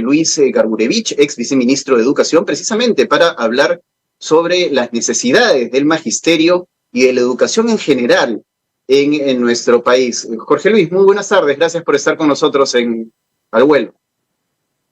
Luis Garburevich, ex viceministro de Educación, precisamente para hablar sobre las necesidades del magisterio y de la educación en general en nuestro país. Jorge Luis, muy buenas tardes, gracias por estar con nosotros Al Vuelo.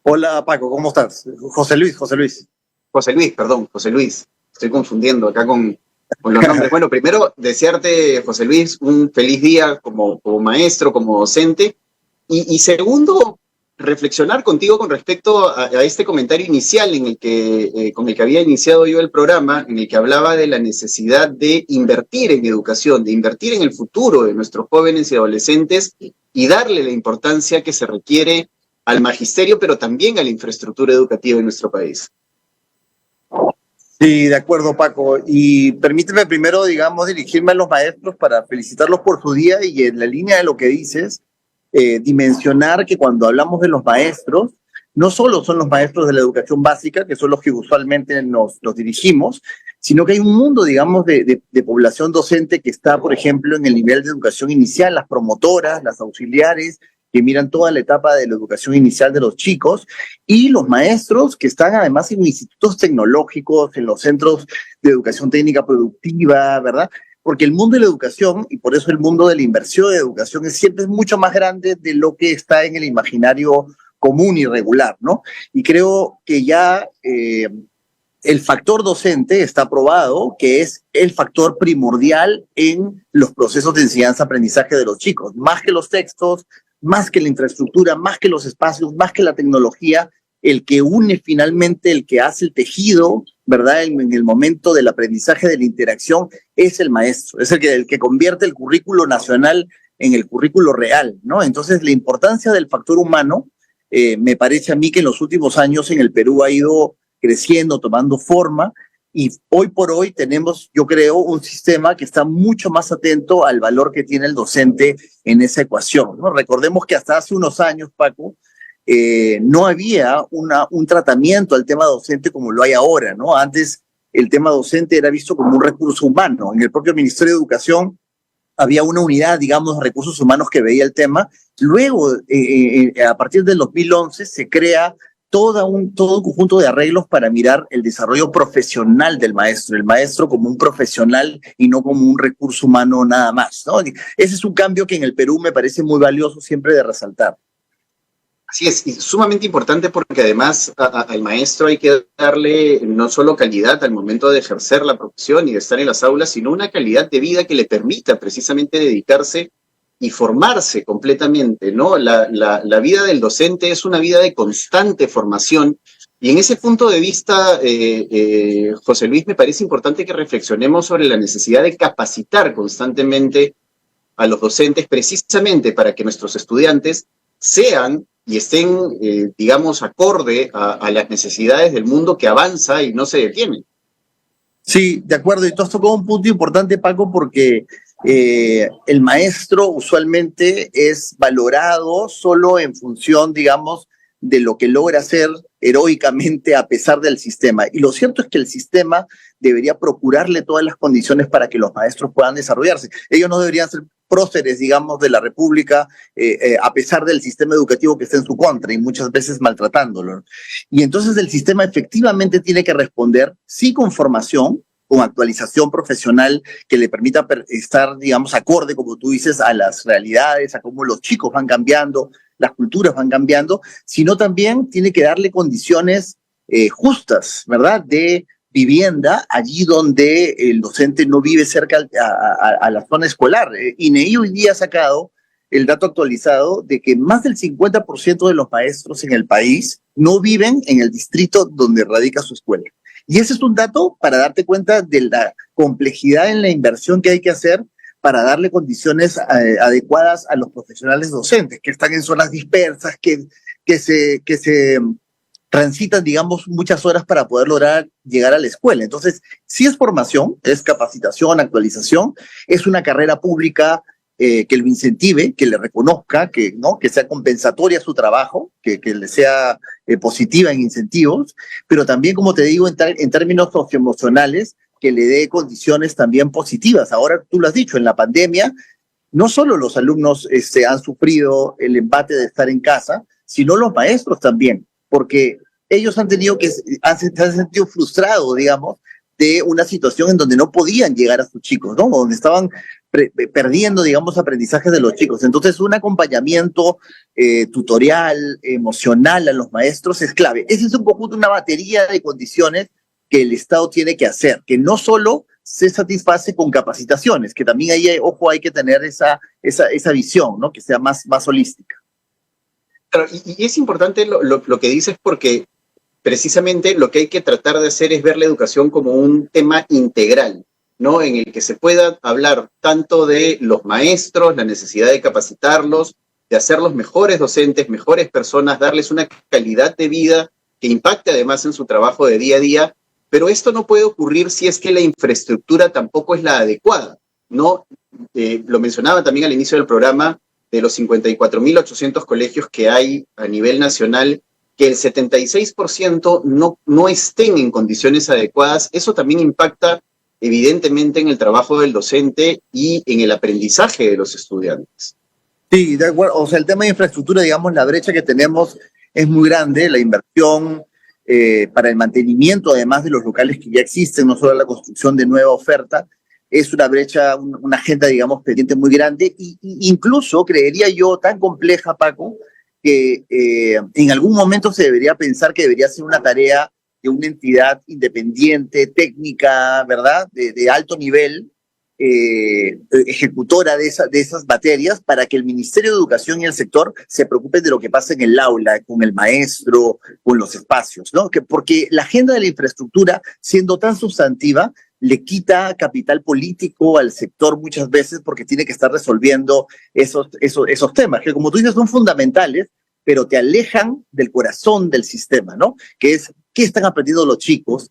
Hola Paco, ¿cómo estás? José Luis. José Luis, estoy confundiendo acá con los nombres. Bueno, primero desearte, José Luis, un feliz día como maestro, como docente, y segundo, reflexionar contigo con respecto a este comentario inicial con el que había iniciado yo el programa, en el que hablaba de la necesidad de invertir en educación, de invertir en el futuro de nuestros jóvenes y adolescentes y darle la importancia que se requiere al magisterio, pero también a la infraestructura educativa en nuestro país. Sí, de acuerdo, Paco. Y permíteme primero, dirigirme a los maestros para felicitarlos por su día y en la línea de lo que dices, dimensionar que cuando hablamos de los maestros, no solo son los maestros de la educación básica, que son los que usualmente nos dirigimos, sino que hay un mundo, de población docente que está, por ejemplo, en el nivel de educación inicial, las promotoras, las auxiliares, que miran toda la etapa de la educación inicial de los chicos, y los maestros que están además en institutos tecnológicos, en los centros de educación técnica productiva, ¿verdad? Porque el mundo de la educación, y por eso el mundo de la inversión de educación, siempre es mucho más grande de lo que está en el imaginario común y regular, ¿no? Y creo que ya el factor docente está probado que es el factor primordial en los procesos de enseñanza-aprendizaje de los chicos, más que los textos, más que la infraestructura, más que los espacios, más que la tecnología, el que une finalmente, el que hace el tejido, ¿verdad? En el momento del aprendizaje, de la interacción, es el maestro, es el que convierte el currículo nacional en el currículo real, ¿no? Entonces, la importancia del factor humano, me parece a mí que en los últimos años en el Perú ha ido creciendo, tomando forma, y hoy por hoy tenemos, yo creo, un sistema que está mucho más atento al valor que tiene el docente en esa ecuación, ¿no? Recordemos que hasta hace unos años, Paco, no había un tratamiento al tema docente como lo hay ahora, ¿no? Antes el tema docente era visto como un recurso humano. En el propio Ministerio de Educación había una unidad, de recursos humanos que veía el tema. Luego, a partir del 2011, se crea todo un conjunto de arreglos para mirar el desarrollo profesional del maestro, el maestro como un profesional y no como un recurso humano nada más, ¿no? Ese es un cambio que en el Perú me parece muy valioso siempre de resaltar. Así es, y sumamente importante porque además al maestro hay que darle no solo calidad al momento de ejercer la profesión y de estar en las aulas, sino una calidad de vida que le permita precisamente dedicarse y formarse completamente, ¿no? La vida del docente es una vida de constante formación, y en ese punto de vista, José Luis, me parece importante que reflexionemos sobre la necesidad de capacitar constantemente a los docentes precisamente para que nuestros estudiantes sean y estén, acorde a las necesidades del mundo que avanza y no se detiene. Sí, de acuerdo, y tú has tocado un punto importante, Paco, porque el maestro usualmente es valorado solo en función, de lo que logra hacer heroicamente a pesar del sistema. Y lo cierto es que el sistema debería procurarle todas las condiciones para que los maestros puedan desarrollarse. Ellos no deberían ser próceres, de la República, a pesar del sistema educativo que está en su contra y muchas veces maltratándolo. Y entonces el sistema efectivamente tiene que responder, sí, con formación, con actualización profesional que le permita estar, acorde, como tú dices, a las realidades, a cómo los chicos van cambiando, las culturas van cambiando, sino también tiene que darle condiciones justas, ¿verdad?, de vivienda allí donde el docente no vive cerca a la zona escolar. INEI hoy día ha sacado el dato actualizado de que más del 50% de los maestros en el país no viven en el distrito donde radica su escuela. Y ese es un dato para darte cuenta de la complejidad en la inversión que hay que hacer para darle condiciones adecuadas a los profesionales docentes, que están en zonas dispersas, que se transitan, muchas horas para poder lograr llegar a la escuela. Entonces, sí es formación, es capacitación, actualización, es una carrera pública que lo incentive, que le reconozca, que sea compensatoria su trabajo, que le sea positiva en incentivos, pero también, como te digo, en términos socioemocionales, que le dé condiciones también positivas. Ahora, tú lo has dicho, en la pandemia, no solo los alumnos han sufrido el embate de estar en casa, sino los maestros también. porque ellos han tenido se han sentido frustrados, digamos, de una situación en donde no podían llegar a sus chicos, ¿no? Donde estaban perdiendo, digamos, aprendizajes de los chicos. Entonces, un acompañamiento tutorial, emocional a los maestros es clave. Ese es un conjunto, una batería de condiciones que el Estado tiene que hacer, que no solo se satisface con capacitaciones, que también ahí, ojo, hay que tener esa visión, ¿no? Que sea más holística. Claro, y es importante lo que dices porque precisamente lo que hay que tratar de hacer es ver la educación como un tema integral, ¿no? En el que se pueda hablar tanto de los maestros, la necesidad de capacitarlos, de hacerlos mejores docentes, mejores personas, darles una calidad de vida que impacte además en su trabajo de día a día, pero esto no puede ocurrir si es que la infraestructura tampoco es la adecuada, ¿no? Lo mencionaba también al inicio del programa, de los 54.800 colegios que hay a nivel nacional, que el 76% no estén en condiciones adecuadas, eso también impacta evidentemente en el trabajo del docente y en el aprendizaje de los estudiantes. Sí, de acuerdo. O sea, el tema de infraestructura, digamos, la brecha que tenemos es muy grande, la inversión para el mantenimiento, además de los locales que ya existen, no solo la construcción de nueva oferta, es una brecha, una agenda, digamos, pendiente muy grande, y incluso, creería yo, tan compleja, Paco, que en algún momento se debería pensar que debería ser una tarea de una entidad independiente, técnica, ¿verdad?, de alto nivel, ejecutora de esas materias, para que el Ministerio de Educación y el sector se preocupen de lo que pasa en el aula, con el maestro, con los espacios, ¿no? Porque la agenda de la infraestructura, siendo tan sustantiva, le quita capital político al sector muchas veces, porque tiene que estar resolviendo esos temas, que como tú dices son fundamentales, pero te alejan del corazón del sistema, ¿no? Que es, ¿qué están aprendiendo los chicos?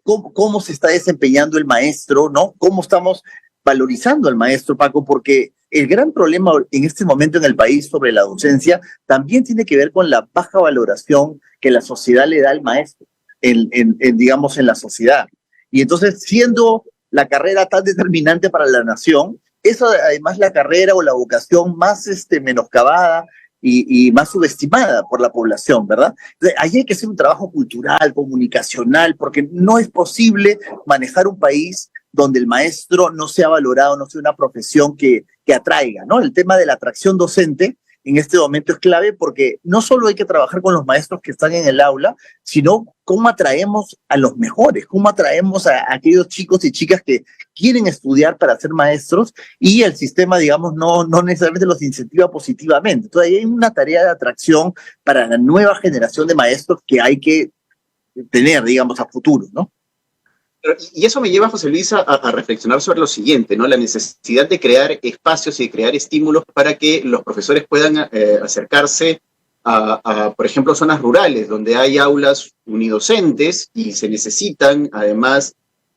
¿Cómo se está desempeñando el maestro, ¿no? ¿Cómo estamos valorizando al maestro, Paco? Porque el gran problema en este momento en el país sobre la docencia también tiene que ver con la baja valoración que la sociedad le da al maestro, digamos, en la sociedad. Y entonces, siendo la carrera tan determinante para la nación, es además la carrera o la vocación más menoscabada y más subestimada por la población, ¿verdad? Entonces, ahí hay que hacer un trabajo cultural, comunicacional, porque no es posible manejar un país donde el maestro no sea valorado, no sea una profesión que atraiga, ¿no? El tema de la atracción docente en este momento es clave, porque no solo hay que trabajar con los maestros que están en el aula, sino cómo atraemos a los mejores, cómo atraemos a aquellos chicos y chicas que quieren estudiar para ser maestros, y el sistema, digamos, no necesariamente los incentiva positivamente. Entonces, ahí hay una tarea de atracción para la nueva generación de maestros que hay que tener, digamos, a futuro, ¿no? Y eso me lleva, José Luis, a reflexionar sobre lo siguiente, ¿no? La necesidad de crear espacios y de crear estímulos para que los profesores puedan acercarse por ejemplo, zonas rurales, donde hay aulas unidocentes y se necesitan, además,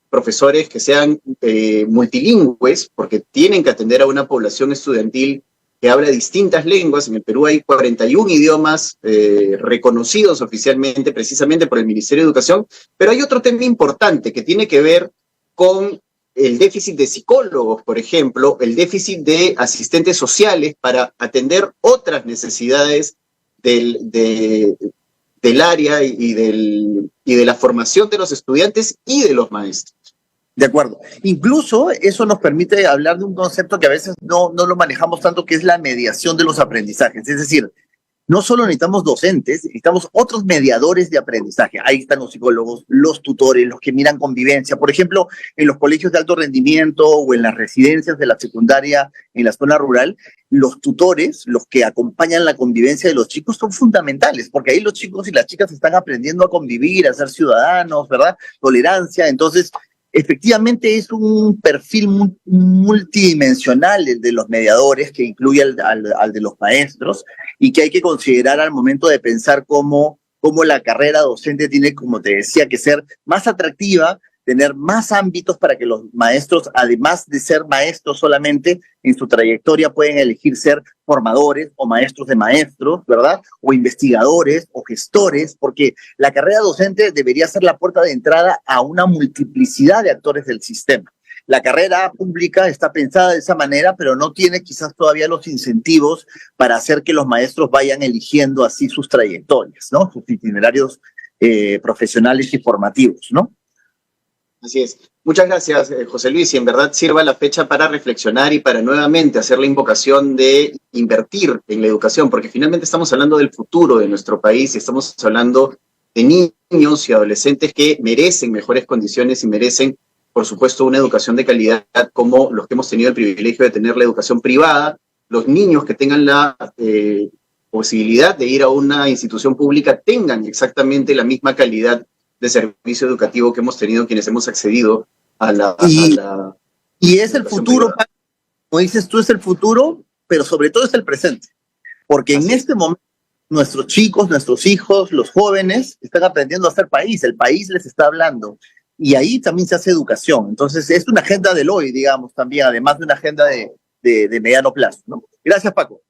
profesores que sean multilingües, porque tienen que atender a una población estudiantil que habla distintas lenguas. En el Perú hay 41 idiomas reconocidos oficialmente, precisamente por el Ministerio de Educación, pero hay otro tema importante que tiene que ver con el déficit de psicólogos, por ejemplo, el déficit de asistentes sociales para atender otras necesidades del área y de la formación de los estudiantes y de los maestros. De acuerdo. Incluso eso nos permite hablar de un concepto que a veces no lo manejamos tanto, que es la mediación de los aprendizajes. Es decir, no solo necesitamos docentes, necesitamos otros mediadores de aprendizaje. Ahí están los psicólogos, los tutores, los que miran convivencia. Por ejemplo, en los colegios de alto rendimiento o en las residencias de la secundaria en la zona rural, los tutores, los que acompañan la convivencia de los chicos, son fundamentales, porque ahí los chicos y las chicas están aprendiendo a convivir, a ser ciudadanos, ¿verdad? Tolerancia. Entonces, efectivamente es un perfil multidimensional el de los mediadores, que incluye al de los maestros, y que hay que considerar al momento de pensar cómo la carrera docente tiene, como te decía, que ser más atractiva, tener más ámbitos para que los maestros, además de ser maestros solamente, en su trayectoria pueden elegir ser formadores o maestros de maestros, ¿verdad? O investigadores o gestores, porque la carrera docente debería ser la puerta de entrada a una multiplicidad de actores del sistema. la carrera pública está pensada de esa manera, pero no tiene quizás todavía los incentivos para hacer que los maestros vayan eligiendo así sus trayectorias, ¿no? Sus itinerarios profesionales y formativos, ¿no? Así es. Muchas gracias, José Luis, y en verdad sirva la fecha para reflexionar y para nuevamente hacer la invocación de invertir en la educación, porque finalmente estamos hablando del futuro de nuestro país y estamos hablando de niños y adolescentes que merecen mejores condiciones y merecen, por supuesto, una educación de calidad como los que hemos tenido el privilegio de tener la educación privada, los niños que tengan la posibilidad de ir a una institución pública tengan exactamente la misma calidad de servicio educativo que hemos tenido quienes hemos accedido a la y es el futuro, privada. Como dices tú, es el futuro, pero sobre todo es el presente, porque en este momento nuestros chicos, nuestros hijos, los jóvenes están aprendiendo a hacer país, el país les está hablando, y ahí también se hace educación. Entonces es una agenda del hoy, digamos, también, además de una agenda de mediano plazo, ¿no? Gracias, Paco.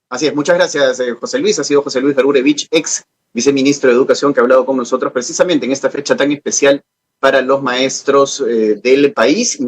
Así es, muchas gracias, José Luis. Ha sido José Luis Gurevich, ex viceministro de Educación, que ha hablado con nosotros precisamente en esta fecha tan especial para los maestros del país.